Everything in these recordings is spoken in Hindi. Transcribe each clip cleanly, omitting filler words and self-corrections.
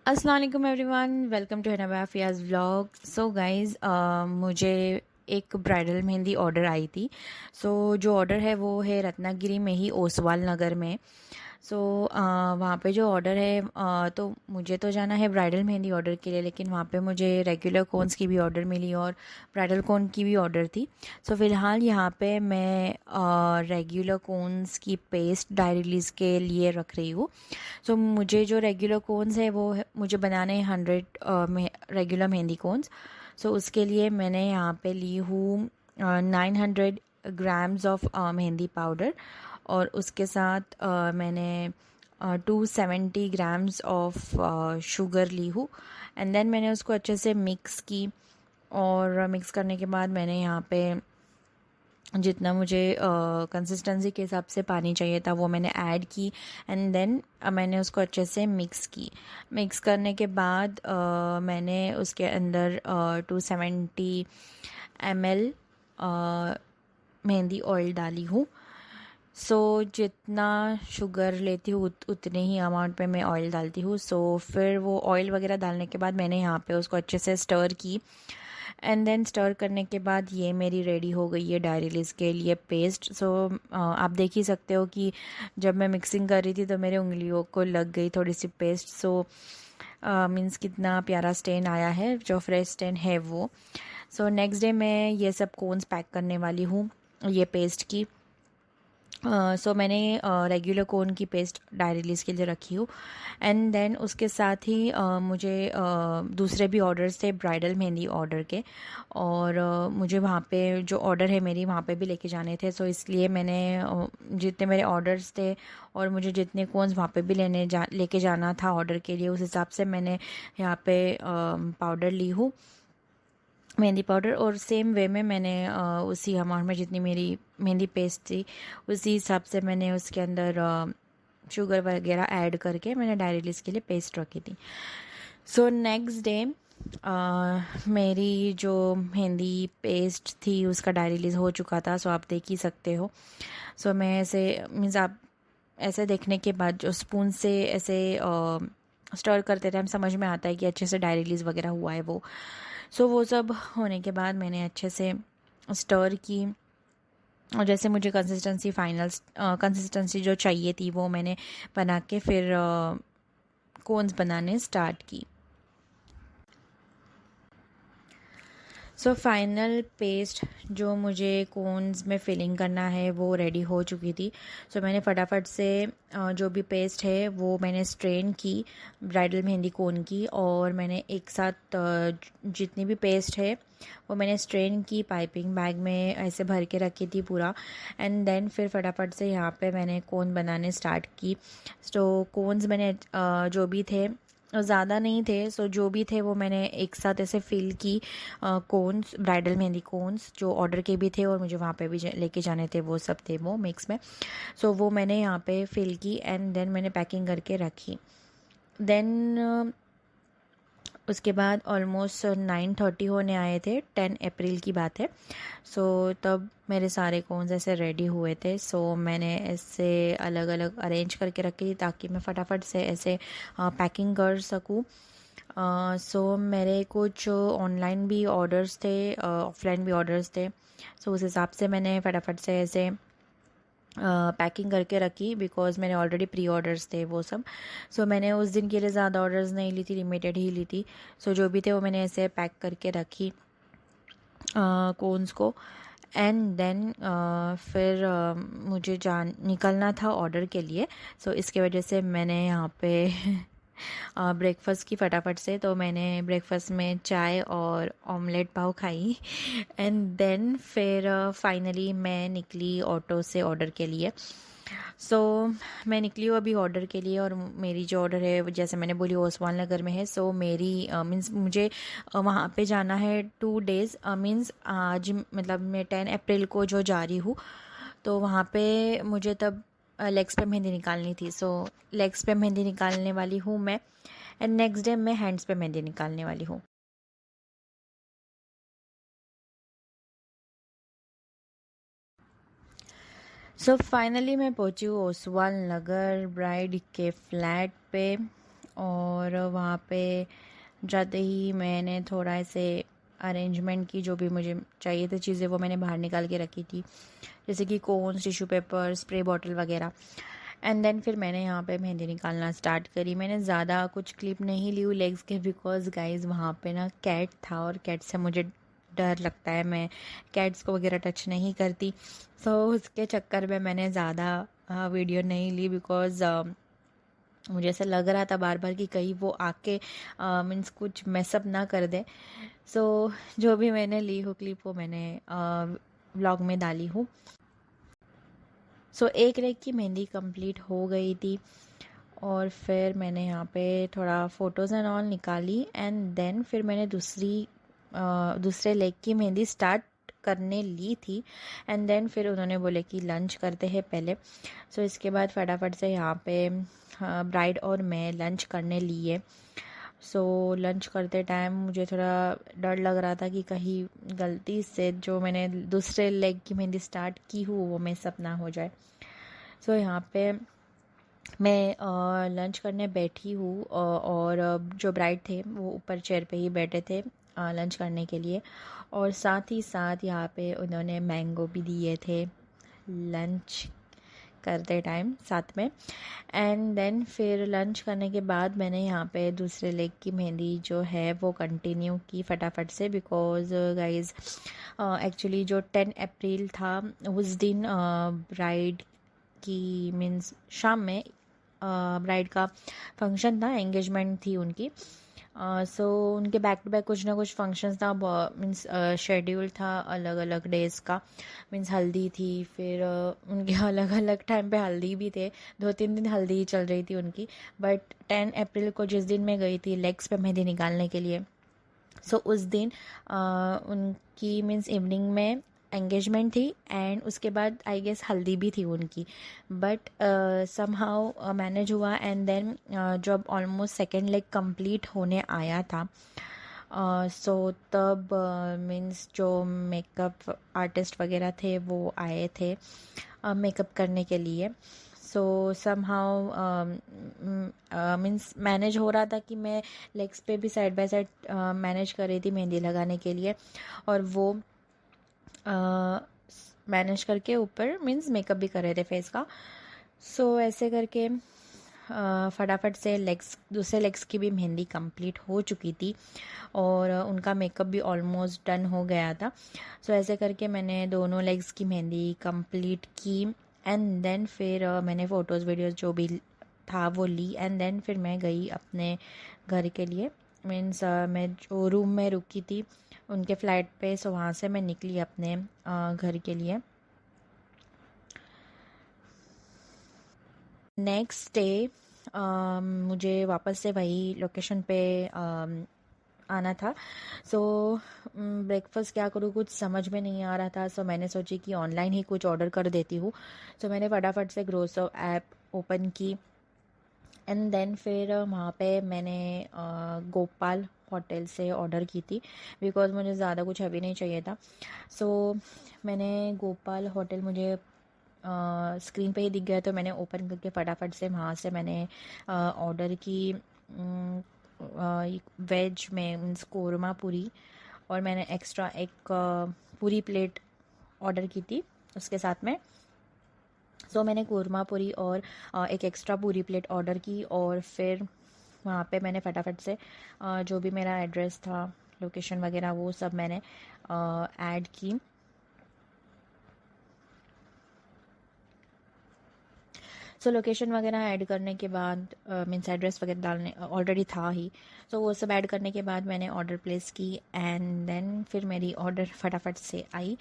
अस्सलाम वालेकुम everyone, welcome to Hanaba Fiaz vlog. So guys, मुझे एक ब्राइडल मेहंदी ऑर्डर आई थी। जो ऑर्डर है वो है रत्नागिरी में ही, ओसवाल नगर में। वहाँ पे जो ऑर्डर है, तो मुझे तो जाना है ब्राइडल मेहंदी ऑर्डर के लिए, लेकिन वहाँ पे मुझे रेगुलर कोन्स की भी ऑर्डर मिली और ब्राइडल कोन की भी ऑर्डर थी। फ़िलहाल यहाँ पे मैं रेगुलर कोन्स की पेस्ट डाई रिलीज़ के लिए रख रही हूँ। मुझे जो रेगुलर कोन्स है वो मुझे बनाने हैं 100 में रेगुलर मेहंदी कोन्स। उसके लिए मैंने यहाँ पे ली हूँ 900 ग्राम्स ऑफ मेहंदी पाउडर, और उसके साथ मैंने 270 ग्राम्स ऑफ शुगर ली हूँ। एंड देन मैंने उसको अच्छे से मिक्स की, और मिक्स करने के बाद मैंने यहाँ पे जितना मुझे कंसिस्टेंसी के हिसाब से पानी चाहिए था वो मैंने ऐड की। एंड देन मैंने उसको अच्छे से मिक्स की। मिक्स करने के बाद मैंने उसके अंदर 270 ml मेहंदी ऑयल डाली हूँ। जितना शुगर लेती हूँ उतने ही अमाउंट पे मैं ऑयल डालती हूँ। फिर वो ऑयल वगैरह डालने के बाद मैंने यहाँ पे उसको अच्छे से स्टर की। एंड देन स्टर करने के बाद ये मेरी रेडी हो गई है डाई रिलीज़ के लिए पेस्ट। आप देख ही सकते हो कि जब मैं मिक्सिंग कर रही थी तो मेरे उंगलियों को लग गई थोड़ी सी पेस्ट। मीन्स कितना प्यारा स्टेन आया है, जो फ्रेश स्टेन है वो। नेक्स्ट डे मैं ये सब कोन्स पैक करने वाली हूँ ये पेस्ट की। मैंने रेगुलर कोन की पेस्ट डाई रिलीज़ के लिए रखी हूँ। एंड देन उसके साथ ही मुझे दूसरे भी ऑर्डर्स थे ब्राइडल मेहंदी ऑर्डर के, और मुझे वहाँ पे जो ऑर्डर है मेरी वहाँ पे भी लेके जाने थे। इसलिए मैंने जितने मेरे ऑर्डर्स थे और मुझे जितने कोन्स वहाँ पे भी लेके जाना था ऑर्डर के लिए, उस हिसाब से मैंने यहाँ पे पाउडर ली हूँ, मेहंदी पाउडर। और सेम वे में मैंने उसी अमाउंट में जितनी मेरी मेहंदी पेस्ट थी उसी हिसाब से मैंने उसके अंदर शुगर वगैरह ऐड करके मैंने डाई रिलीज़ के लिए पेस्ट रखी थी। नेक्स्ट डे मेरी जो मेहंदी पेस्ट थी उसका डाई रिलीज़ हो चुका था। आप देख ही सकते हो। मैं ऐसे मीन्स आप ऐसे देखने के बाद जो स्पून से ऐसे स्टर करते टाइम समझ में आता है कि अच्छे से डाई रिलीज़ वगैरह हुआ है वो। वो सब होने के बाद मैंने अच्छे से स्टर की, और जैसे मुझे कंसिस्टेंसी जो चाहिए थी वो मैंने बना के फिर कोन्स बनाने स्टार्ट की। फाइनल पेस्ट जो मुझे कोन्स में फिलिंग करना है वो रेडी हो चुकी थी। मैंने फटाफट से जो भी पेस्ट है वो मैंने स्ट्रेन की ब्राइडल मेहंदी कोन की, और मैंने एक साथ जितनी भी पेस्ट है वो मैंने स्ट्रेन की, पाइपिंग बैग में ऐसे भर के रखी थी पूरा। एंड देन फिर फटाफट से यहाँ पे मैंने कोन बनाने स्टार्ट की। कोन्स मैंने जो भी थे ज़्यादा नहीं थे, जो भी थे वो मैंने एक साथ ऐसे फिल की। कोन्स, ब्राइडल मेहंदी कोन्स जो ऑर्डर के भी थे और मुझे वहाँ पे भी लेके जाने थे, वो सब थे वो मिक्स में। वो मैंने यहाँ पे फिल की एंड देन मैंने पैकिंग करके रखी। देन उसके बाद ऑलमोस्ट 9:30 होने आए थे, 10 अप्रैल की बात है। तब मेरे सारे कोन्स ऐसे रेडी हुए थे। मैंने ऐसे अलग अलग अरेंज करके रखी थी ताकि मैं फटाफट से ऐसे पैकिंग कर सकूँ। मेरे कुछ ऑनलाइन भी ऑर्डर्स थे, ऑफलाइन भी ऑर्डर्स थे। उस हिसाब से मैंने फटाफट से ऐसे पैकिंग करके रखी, बिकॉज़ मैंने ऑलरेडी प्री ऑर्डर्स थे वो सब। मैंने उस दिन के लिए ज़्यादा ऑर्डर्स नहीं ली थी, लिमिटेड ही ली थी। जो भी थे वो मैंने ऐसे पैक करके रखी कोन्स को। एंड देन फिर मुझे निकलना था ऑर्डर के लिए। इसके वजह से मैंने यहाँ पे ब्रेकफास्ट की फटाफट से। मैंने ब्रेकफास्ट में चाय और ऑमलेट पाव खाई। एंड देन फिर फाइनली मैं निकली ऑटो से ऑर्डर के लिए। मैं निकली हूँ अभी ऑर्डर के लिए, और मेरी जो ऑर्डर है जैसे मैंने बोली ओसवाल नगर में है। मेरी मीन्स मुझे वहाँ पे जाना है 2 डेज़, मीन्स आज मतलब मैं 10 अप्रैल को जो जा रही हूँ, तो वहाँ पे मुझे तब लेग्स पे मेहंदी निकालनी थी। लेग्स पे मेहंदी निकालने वाली हूँ मैं, एंड नेक्स्ट डे मैं हैंड्स पे मेहंदी निकालने वाली हूँ। फाइनली मैं पहुंची हूँ ओसवाल नगर ब्राइड के फ्लैट पे, और वहाँ पे जाते ही मैंने थोड़ा ऐसे अरेंजमेंट की, जो भी मुझे चाहिए थी चीज़ें वो मैंने बाहर निकाल के रखी थी, जैसे कि cones, tissue paper, spray bottle वगैरह। एंड देन फिर मैंने यहाँ पे मेहंदी निकालना स्टार्ट करी। मैंने ज़्यादा कुछ क्लिप नहीं ली हूँ लेग्स के, बिकॉज गाइज वहाँ पे ना कैट था और कैट से मुझे डर लगता है, मैं कैट्स को वगैरह टच नहीं करती। सो उसके चक्कर में मैंने ज़्यादा वीडियो नहीं ली, बिकॉज मुझे ऐसा लग रहा था बार बार कि कहीं वो आके मीन्स कुछ मैसअप ना कर दे। सो जो भी मैंने ली हो क्लिप वो मैंने व्लॉग में डाली हूँ। सो एक लेग की मेहंदी कंप्लीट हो गई थी और फिर मैंने यहाँ पे थोड़ा फ़ोटोज़ एंड ऑल निकाली। एंड देन फिर मैंने दूसरे लेग की मेहंदी स्टार्ट करने ली थी। एंड देन फिर उन्होंने बोले कि लंच करते हैं पहले। सो इसके बाद फटाफट से यहाँ पे ब्राइड और मैं लंच करने लिए। सो लंच करते टाइम मुझे थोड़ा डर लग रहा था कि कहीं गलती से जो मैंने दूसरे लेग की मेहंदी स्टार्ट की हूँ वो मिसअप ना हो जाए। सो यहाँ पे मैं लंच करने बैठी हूँ और जो ब्राइड थे वो ऊपर चेयर पे ही बैठे थे लंच करने के लिए। और साथ ही साथ यहाँ पे उन्होंने मैंगो भी दिए थे लंच करते टाइम साथ में। एंड देन फिर लंच करने के बाद मैंने यहाँ पे दूसरे लेग की मेहंदी जो है वो कंटिन्यू की फटाफट से, बिकॉज गाइज एक्चुअली जो 10 अप्रैल था उस दिन ब्राइड की मीन्स शाम में ब्राइड का फंक्शन था, एंगेजमेंट थी उनकी। सो उनके बैक टू बैक कुछ ना कुछ फंक्शंस था, मीन्स शेड्यूल था अलग अलग डेज़ का। मीन्स हल्दी थी, फिर उनके अलग अलग टाइम पे हल्दी भी थे, 2-3 दिन हल्दी ही चल रही थी उनकी। बट 10 अप्रैल को जिस दिन मैं गई थी लेग्स पे मेहंदी निकालने के लिए, सो उस दिन उनकी मीन्स इवनिंग में एंगेजमेंट थी एंड उसके बाद आई गेस हल्दी भी थी उनकी। बट समहाउ मैनेज हुआ। एंड देन जब ऑलमोस्ट सेकेंड लेग कंप्लीट होने आया था, सो तब मीन्स जो मेकअप आर्टिस्ट वगैरह थे वो आए थे मेकअप करने के लिए। सो समहाउ मीन्स मैनेज हो रहा था कि मैं लेग्स पे भी साइड बाय साइड मैनेज कर रही थी मेहंदी लगाने के लिए, और वो मैनेज करके ऊपर मीन्स मेकअप भी कर रहे थे फेस का। सो ऐसे करके फटाफट से दूसरे लेग्स की भी मेहंदी कंप्लीट हो चुकी थी और उनका मेकअप भी ऑलमोस्ट डन हो गया था। सो ऐसे करके मैंने दोनों लेग्स की मेहंदी कंप्लीट की। एंड देन फिर मैंने फ़ोटोज़ वीडियोज़ जो भी था वो ली। एंड देन फिर मैं गई अपने घर के लिए, मीन्स मैं जो रूम में रुकी थी उनके फ़्लाइट पे, सो वहाँ से मैं निकली अपने घर के लिए। नेक्स्ट डे मुझे वापस से वही लोकेशन पे आना था। सो ब्रेकफास्ट क्या करूँ कुछ समझ में नहीं आ रहा था। सो मैंने सोची कि ऑनलाइन ही कुछ ऑर्डर कर देती हूँ। सो मैंने फटाफट से ग्रोसो ऐप ओपन की। एंड देन फिर वहाँ पे मैंने गोपाल होटल से ऑर्डर की थी, बिकॉज़ मुझे ज़्यादा कुछ हैवी नहीं चाहिए था। सो मैंने गोपाल होटल मुझे स्क्रीन पे ही दिख गया, तो मैंने ओपन करके फटाफट से वहाँ से मैंने ऑर्डर की वेज में मीन्स कोरमा पूरी, और मैंने एक्स्ट्रा एक पूरी प्लेट ऑर्डर की थी उसके साथ में। सो मैंने कोरमा पूरी और एक एक्स्ट्रा पूरी प्लेट ऑर्डर की, और फिर वहाँ पे मैंने फटाफट से जो भी मेरा एड्रेस था, लोकेशन वगैरह वो सब मैंने ऐड की। सो लोकेशन वगैरह ऐड करने के बाद मीन्स एड्रेस वगैरह डालने ऑलरेडी था ही, सो वो सब ऐड करने के बाद मैंने ऑर्डर प्लेस की। एंड देन फिर मेरी ऑर्डर फटाफट से आई।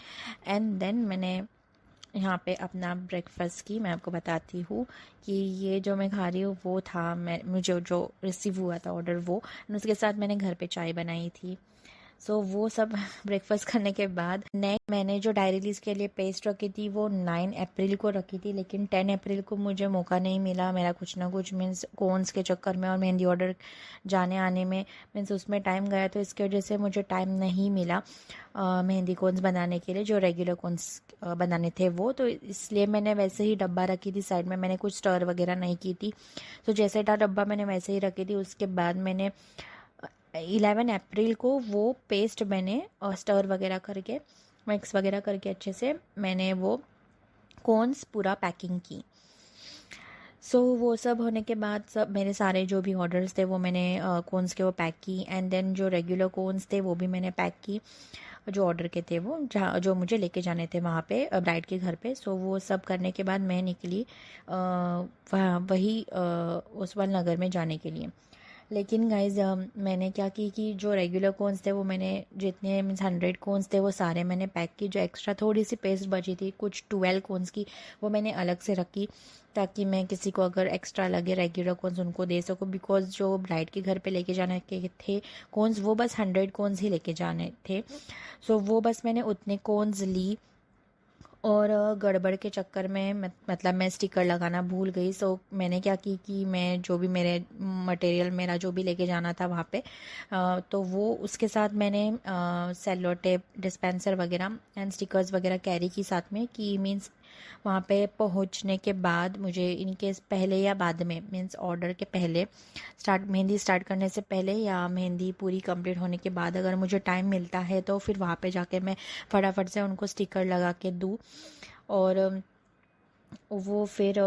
एंड देन मैंने यहाँ पे अपना ब्रेकफास्ट की मैं आपको बताती हूँ कि ये जो मैं खा रही हूँ वो था, मुझे जो रिसीव हुआ था ऑर्डर वो, उसके साथ मैंने घर पे चाय बनाई थी। सो वो सब ब्रेकफास्ट करने के बाद नेक्स्ट मैंने जो डायरी लिस्ट के लिए पेस्ट रखी थी वो 9 अप्रैल को रखी थी, लेकिन 10 अप्रैल को मुझे मौका नहीं मिला। मेरा कुछ ना कुछ मीन्स कोन्स के चक्कर में और मेहंदी ऑर्डर जाने आने में मीन्स उसमें टाइम गया, तो इसकी वजह से मुझे टाइम नहीं मिला मेहंदी कोन्स बनाने के लिए, जो रेगुलर कोन्स बनाने थे वो। तो इसलिए मैंने वैसे ही डब्बा रखी थी साइड में, मैंने कुछ स्टर वगैरह नहीं की थी। तो जैसे था डब्बा मैंने वैसे ही रखी थी। उसके बाद मैंने 11 अप्रैल को वो पेस्ट मैंने स्टर वगैरह करके मिक्स वगैरह करके अच्छे से मैंने वो कोन्स पूरा पैकिंग की। सो वो सब होने के बाद सब मेरे सारे जो भी ऑर्डर्स थे वो मैंने कोन्स के वो पैक की। एंड देन जो रेगुलर कोन्स थे वो भी मैंने पैक की, जो ऑर्डर के थे वो, जहाँ जो मुझे लेके जाने थे वहाँ पे ब्राइड के घर पे। सो वो सब करने के बाद मैं निकली वही ओसवाल नगर में जाने के लिए। लेकिन गाइज मैंने क्या की कि जो रेगुलर कोन्स थे वो मैंने जितने मीन्स 100 कोन्स थे वो सारे मैंने पैक की। जो एक्स्ट्रा थोड़ी सी पेस्ट बची थी कुछ 12 कोन्स की, वो मैंने अलग से रखी ताकि मैं किसी को अगर एक्स्ट्रा लगे रेगुलर कोन्स उनको दे सकूँ। बिकॉज जो ब्राइड के घर पे लेके जाने के थे कोन्स वो बस 100 कोन्स ही लेके जाने थे। सो वो बस मैंने उतने कोन्स ली और गड़बड़ के चक्कर में मतलब मैं स्टिकर लगाना भूल गई। सो मैंने क्या की कि मैं जो भी मेरे मटेरियल मेरा जो भी लेके जाना था वहाँ पे तो वो उसके साथ मैंने सेलो टेप डिस्पेंसर वगैरह एंड स्टिकर्स वगैरह कैरी की साथ में, कि मीन्स वहाँ पे पहुँचने के बाद मुझे इनके पहले या बाद में मीन्स ऑर्डर के पहले मेहंदी स्टार्ट करने से पहले या मेहंदी पूरी कंप्लीट होने के बाद अगर मुझे टाइम मिलता है तो फिर वहाँ पे जाके मैं फटाफट से उनको स्टिकर लगा के दूँ। और वो फिर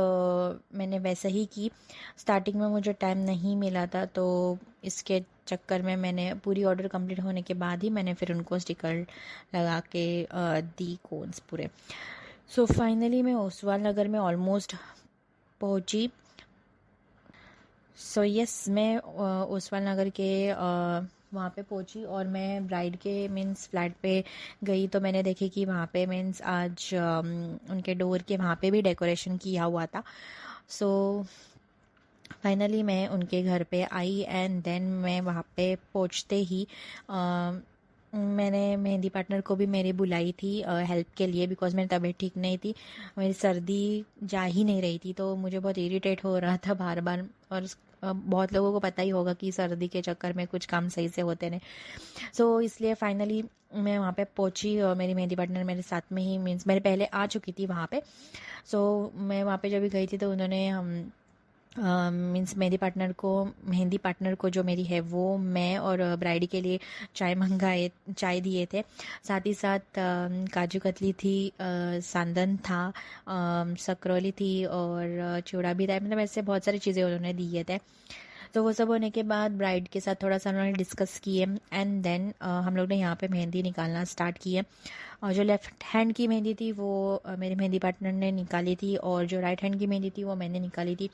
मैंने वैसा ही की। स्टार्टिंग में मुझे टाइम नहीं मिला था तो इसके चक्कर में मैंने पूरी ऑर्डर कंप्लीट होने के बाद ही मैंने फिर उनको स्टिकर लगा के दी कोन्स पूरे। सो फाइनली मैं ओसवाल नगर में ऑलमोस्ट पहुंची। सो यस मैं ओसवाल नगर के वहाँ पे पहुंची और मैं ब्राइड के मीन्स फ्लैट पे गई तो मैंने देखे कि वहाँ पे मीन्स आज उनके डोर के वहाँ पे भी डेकोरेशन किया हुआ था। सो फाइनली मैं उनके घर पे आई एंड देन मैं वहाँ पे पहुँचते ही मैंने मेहंदी पार्टनर को भी मेरी बुलाई थी हेल्प के लिए, बिकॉज मेरी तबीयत ठीक नहीं थी, मेरी सर्दी जा ही नहीं रही थी तो मुझे बहुत इरिटेट हो रहा था बार बार। और बहुत लोगों को पता ही होगा कि सर्दी के चक्कर में कुछ काम सही से होते नहीं। सो इसलिए फाइनली मैं वहाँ पे पहुँची और मेरी मेहंदी पार्टनर मेरे साथ में ही मीन्स मेरे पहले आ चुकी थी वहाँ पे। सो मैं वहाँ पे जब भी गई थी तो उन्होंने मीन्स मेहंदी पार्टनर को जो मेरी है वो मैं और ब्राइड के लिए चाय दिए थे। साथ ही साथ काजू कतली थी, सांदन था, सकरौली थी और चिवड़ा भी था, मतलब ऐसे बहुत सारी चीज़ें उन्होंने दिए थे। तो वो सब होने के बाद ब्राइड के साथ थोड़ा सा उन्होंने डिस्कस किए एंड देन हम लोग ने यहाँ पे मेहंदी निकालना स्टार्ट किए। और जो लेफ़्ट हैंड की मेहंदी थी वो मेरी मेहंदी पार्टनर ने निकाली थी और जो राइट हैंड की मेहंदी थी वो मैंने निकाली थी।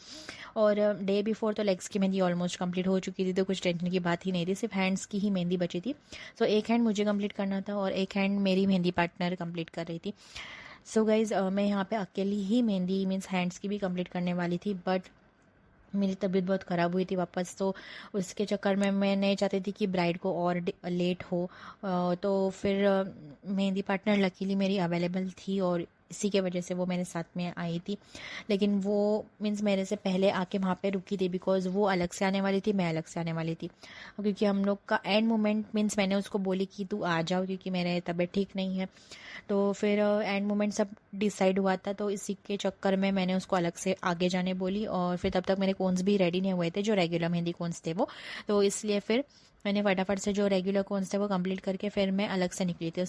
और डे बिफोर तो लेग्स की मेहंदी ऑलमोस्ट कंप्लीट हो चुकी थी तो कुछ टेंशन की बात ही नहीं थी, सिर्फ हैंड्स की ही मेहंदी बची थी। सो एक हैंड मुझे कंप्लीट करना था और एक हैंड मेरी मेहंदी पार्टनर कंप्लीट कर रही थी। सो गाइज मैं यहाँ पे अकेली ही मेहंदी मीन्स हैंड्स की भी कंप्लीट करने वाली थी, बट मेरी तबीयत बहुत ख़राब हुई थी वापस, तो उसके चक्कर में मैं नहीं चाहती थी कि ब्राइड को और लेट हो। तो फिर मेहंदी पार्टनर लकीली मेरी अवेलेबल थी और इसी के वजह से वो मेरे साथ में आई थी। लेकिन वो मीन्स मेरे से पहले आके वहाँ पे रुकी थी बिकॉज़ वो अलग से आने वाली थी, मैं अलग से आने वाली थी। क्योंकि हम लोग का एंड मोमेंट मीन्स मैंने उसको बोली कि तू आ जाओ क्योंकि मेरे तबीयत ठीक नहीं है। तो फिर एंड मोमेंट सब डिसाइड हुआ था तो इसी के चक्कर में मैंने उसको अलग से आगे जाने बोली। और फिर तब तक मेरे कोन्स भी रेडी नहीं हुए थे, जो रेगुलर मेहंदी कोन्स थे वो। तो इसलिए फिर मैंने फटाफट से जो रेगुलर कोन्स थे वो कंप्लीट करके फिर मैं अलग से निकली थी।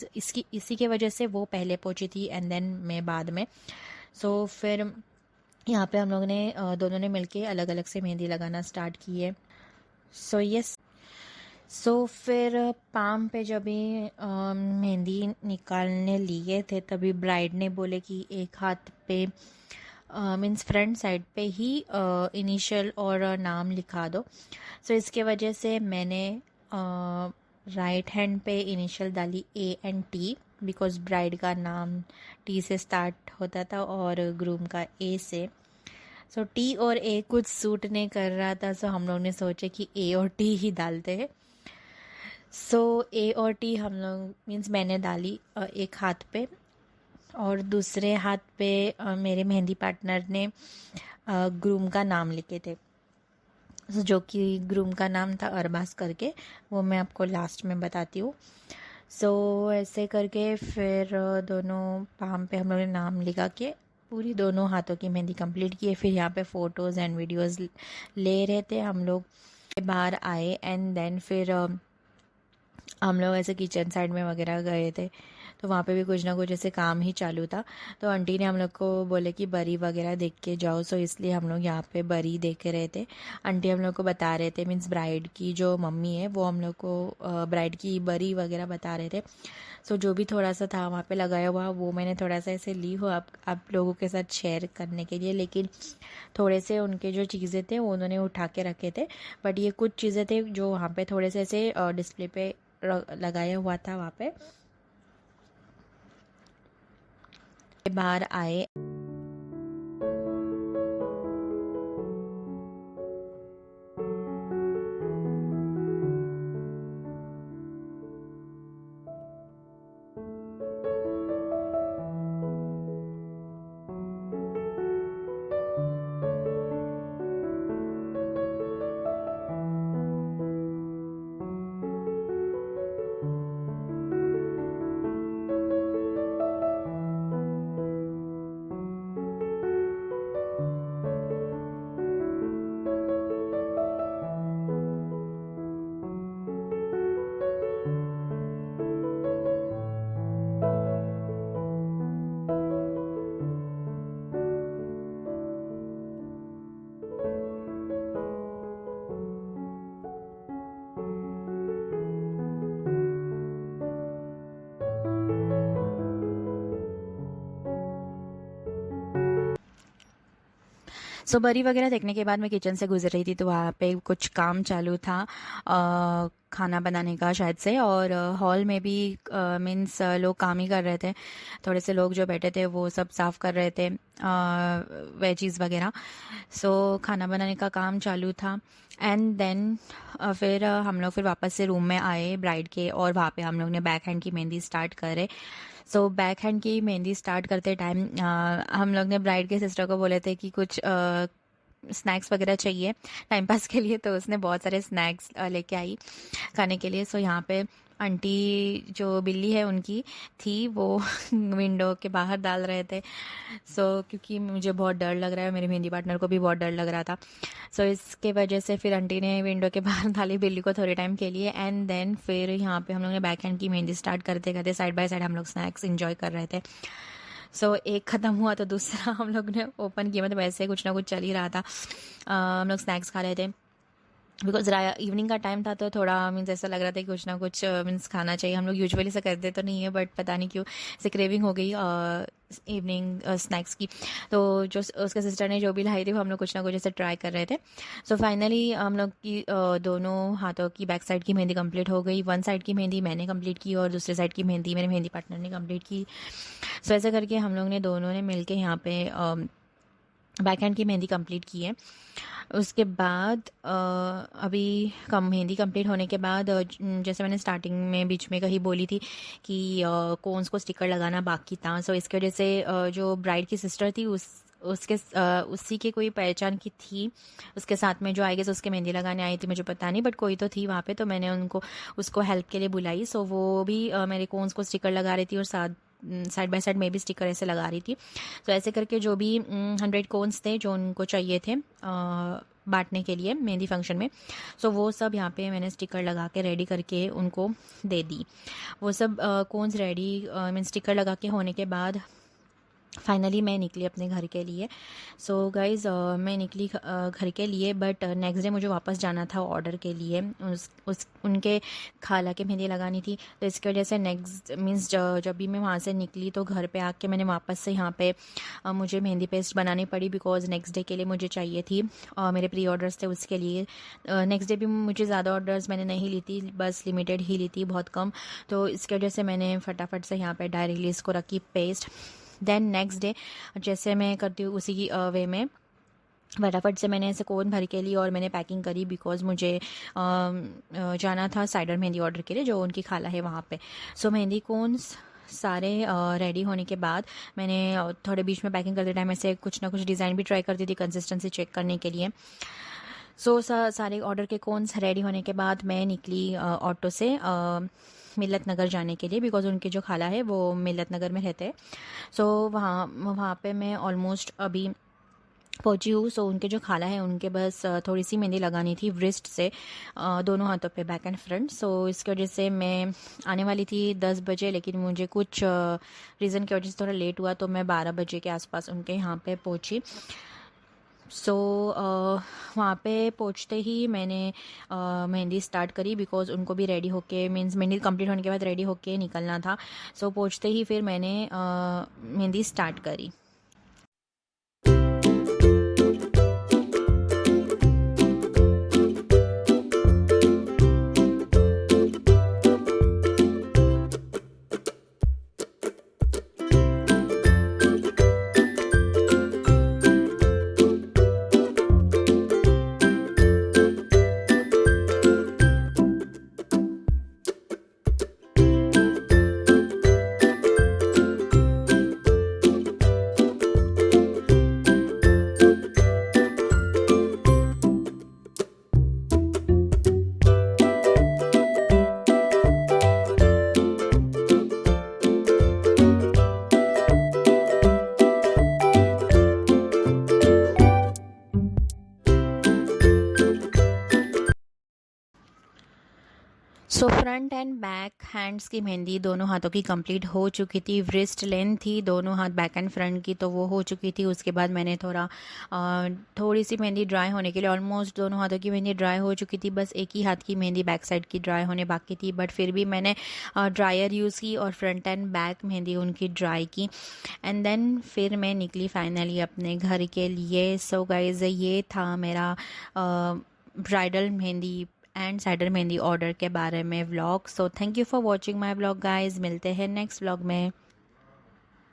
इसी के वजह से वो पहले पहुंची थी एंड देन मैं बाद में। सो फिर यहाँ पे हम लोगों ने दोनों ने मिलके अलग अलग से मेहंदी लगाना स्टार्ट की है। सो यस सो फिर पाम पे जब भी मेहंदी निकालने लिए थे तभी ब्राइड ने बोले कि एक हाथ पे मीन्स फ्रंट साइड पे ही इनिशियल और नाम लिखा दो। सो इसके वजह से मैंने राइट हैंड पे इनिशियल डाली A and T, because bride का नाम टी से स्टार्ट होता था और ग्रूम का ए से। सो टी और ए कुछ सूट नहीं कर रहा था, सो हम लोग ने सोचे कि ए और टी ही डालते हैं। सो ए और टी हम लोग मीन्स मैंने डाली एक हाथ पे, और दूसरे हाथ पे मेरे मेहंदी पार्टनर ने ग्रूम का नाम लिखे थे, जो कि ग्रूम का नाम था अरबाज करके, वो मैं आपको लास्ट में बताती हूँ। सो ऐसे करके फिर दोनों पाम पे हम लोगों ने नाम लिखा के पूरी दोनों हाथों की मेहंदी कंप्लीट की है। फिर यहाँ पे फ़ोटोज़ एंड वीडियोज़ ले रहे थे हम लोग, बाहर आए एंड देन फिर हम लोग ऐसे किचन साइड में वगैरह गए थे, तो वहाँ पे भी कुछ ना कुछ ऐसे काम ही चालू था। तो आंटी ने हम लोग को बोले कि बरी वगैरह देख के जाओ, सो इसलिए हम लोग यहाँ पे बरी देख रहे थे। आंटी हम लोग को बता रहे थे, मीन्स ब्राइड की जो मम्मी है वो हम लोग को ब्राइड की बरी वगैरह बता रहे थे। सो जो भी थोड़ा सा था वहाँ पे लगाया हुआ वो मैंने थोड़ा सा ऐसे ली हो आप लोगों के साथ शेयर करने के लिए, लेकिन थोड़े से उनके जो चीज़ें थे वो उन्होंने उठा के रखे थे, बट ये कुछ चीज़ें थे जो वहाँ पे थोड़े से ऐसे डिस्प्ले पे लगाया हुआ था वहाँ पे। बाहर आए। सो बरी वगैरह देखने के बाद मैं किचन से गुजर रही थी, तो वहाँ पे कुछ काम चालू था खाना बनाने का शायद से, और हॉल में भी मीन्स लोग काम ही कर रहे थे। थोड़े से लोग जो बैठे थे वो सब साफ कर रहे थे वेजीज वगैरह। सो खाना बनाने का काम चालू था एंड देन फिर हम लोग फिर वापस से रूम में आए ब्राइड के, और वहाँ पे हम लोग ने बैक हैंड की मेहंदी स्टार्ट करे। सो बैक हैंड की मेहंदी स्टार्ट करते टाइम हम लोग ने ब्राइड के सिस्टर को बोले थे कि कुछ स्नैक्स वगैरह चाहिए टाइम पास के लिए, तो उसने बहुत सारे स्नैक्स लेके आई खाने के लिए। सो यहाँ पे आंटी जो बिल्ली है उनकी थी वो विंडो के बाहर डाल रहे थे। क्योंकि मुझे बहुत डर लग रहा है, मेरे मेहंदी पार्टनर को भी बहुत डर लग रहा था। इसके वजह से फिर आंटी ने विंडो के बाहर डाली बिल्ली को थोड़े टाइम के लिए एंड देन फिर यहाँ पे हम लोग ने बैक हैंड की मेहंदी स्टार्ट करते करते साइड बाय साइड हम लोग स्नैक्स एंजॉय कर रहे थे। एक ख़त्म हुआ तो दूसरा हम लोग ने ओपन किया, मतलब ऐसे कुछ ना कुछ चल ही रहा था। हम लोग स्नैक्स खा रहे थे बिकॉज इवनिंग का टाइम था, तो थोड़ा मीन्स ऐसा लग रहा था कि कुछ ना कुछ मीन्स खाना चाहिए। हम लोग यूजुअली ऐसा करते तो नहीं है, बट पता नहीं क्यों ऐसे क्रेविंग हो गई इवनिंग स्नैक्स की। तो जो उसके सिस्टर ने जो भी लाई थी वो हम लोग कुछ ना कुछ ऐसे ट्राई कर रहे थे। फाइनली हम लोग की दोनों हाथों की बैक साइड की मेहंदी कंप्लीट हो गई। वन साइड की मेहंदी मैंने कंप्लीट की और दूसरे साइड की मेहंदी मेरे मेहंदी पार्टनर ने कंप्लीट की। ऐसे करके हम लोग ने दोनों ने मिल के यहाँ पे बैक हैंड की मेहंदी कंप्लीट की है। उसके बाद अभी मेहंदी कंप्लीट होने के बाद जैसे मैंने स्टार्टिंग में बीच में कहीं बोली थी कि कोन्स को स्टिकर लगाना बाकी था। इसके वजह से जो ब्राइड की सिस्टर थी उसी के कोई पहचान की थी, उसके साथ में जो आई गेस उसके मेहंदी लगाने आई थी, मुझे पता नहीं, बट कोई तो थी वहाँ पे, तो मैंने उसको हेल्प के लिए बुलाई। वो भी मेरे कोन्स को स्टिकर लगा रही थी और साइड बाय साइड में भी स्टिकर ऐसे लगा रही थी। ऐसे करके जो भी 100 कोन्स थे जो उनको चाहिए थे बांटने के लिए मेहंदी फंक्शन में, वो सब यहाँ पे मैंने स्टिकर लगा के रेडी करके उनको दे दी। वो सब कोन्स रेडी मीन स्टिकर लगा के होने के बाद फाइनली मैं निकली अपने घर के लिए। गाइज़ मैं निकली घर के लिए, बट नेक्स्ट डे मुझे वापस जाना था ऑर्डर के लिए। उनके खाला के मेहंदी लगानी थी, तो इसकी वजह से नेक्स्ट मीन्स जब भी मैं वहाँ से निकली तो घर पे आके मैंने वापस से यहाँ पे मुझे मेहंदी पेस्ट बनानी पड़ी, बिकॉज नेक्स्ट डे के लिए मुझे चाहिए थी। मेरे प्री ऑर्डर्स थे उसके लिए। नेक्स्ट डे भी मुझे ज़्यादा ऑर्डर्स मैंने नहीं ली थी, बस लिमिटेड ही ली थी, बहुत कम। तो इसकी वजह से मैंने फटाफट से यहाँ पर डायरेक्टली इसको रखी पेस्ट। देन नेक्स्ट डे जैसे मैं करती हूँ उसी वे में फटाफट से मैंने ऐसे कोन भर के ली और मैंने पैकिंग करी, बिकॉज़ मुझे जाना था साइडर मेहंदी ऑर्डर के लिए जो उनकी खाला है वहाँ पे। सो मेहंदी कोन्स सारे रेडी होने के बाद मैंने थोड़े बीच में पैकिंग करते टाइम ऐसे कुछ ना कुछ डिज़ाइन भी ट्राई करती थी कंसिस्टेंसी चेक करने के लिए। सो सारे ऑर्डर के कोन्स रेडी होने के बाद मैं निकली ऑटो से मिल्लत नगर जाने के लिए, बिकॉज़ उनके जो खाला है वो मिल्लत नगर में रहते हैं। सो वहाँ वहाँ पे मैं ऑलमोस्ट अभी पहुंची हूँ। सो उनके जो खाला है उनके बस थोड़ी सी मेहंदी लगानी थी व्रिस्ट से दोनों हाथों पे, बैक एंड फ्रंट। सो इसकी वजह से मैं आने वाली थी 10 बजे, लेकिन मुझे कुछ रीज़न की वजह से थोड़ा लेट हुआ, तो मैं 12 बजे के आसपास उनके यहाँ पे पहुंची। सो वहाँ पे पहुँचते ही मैंने मेहंदी स्टार्ट करी, बिकॉज़ उनको भी रेडी होके, मीन्स मेहंदी कंप्लीट होने के बाद रेडी होके निकलना था। सो पहुँचते ही फिर मैंने मेहंदी स्टार्ट करी। So front end back hands की मेहंदी दोनों हाथों की कंप्लीट हो चुकी थी। व्रिस्ट लेंथ थी दोनों हाथ बैक एंड फ्रंट की, तो वो हो चुकी थी। उसके बाद मैंने थोड़ी सी मेहंदी ड्राई होने के लिए, ऑलमोस्ट दोनों हाथों की मेहंदी ड्राई हो चुकी थी, बस एक ही हाथ की मेहंदी बैक साइड की ड्राई होने बाकी थी, बट फिर भी मैंने ड्रायर यूज़ की और फ्रंट एंड बैक मेहंदी उनकी ड्राई की। एंड देन फिर मैं निकली फाइनली अपने घर के लिए। सो गाइज, ये था मेरा bridal mehndi and cider mehndi order के बारे में vlog. So thank you for watching my vlog guys. मिलते हैं नेक्स्ट व्लॉग में।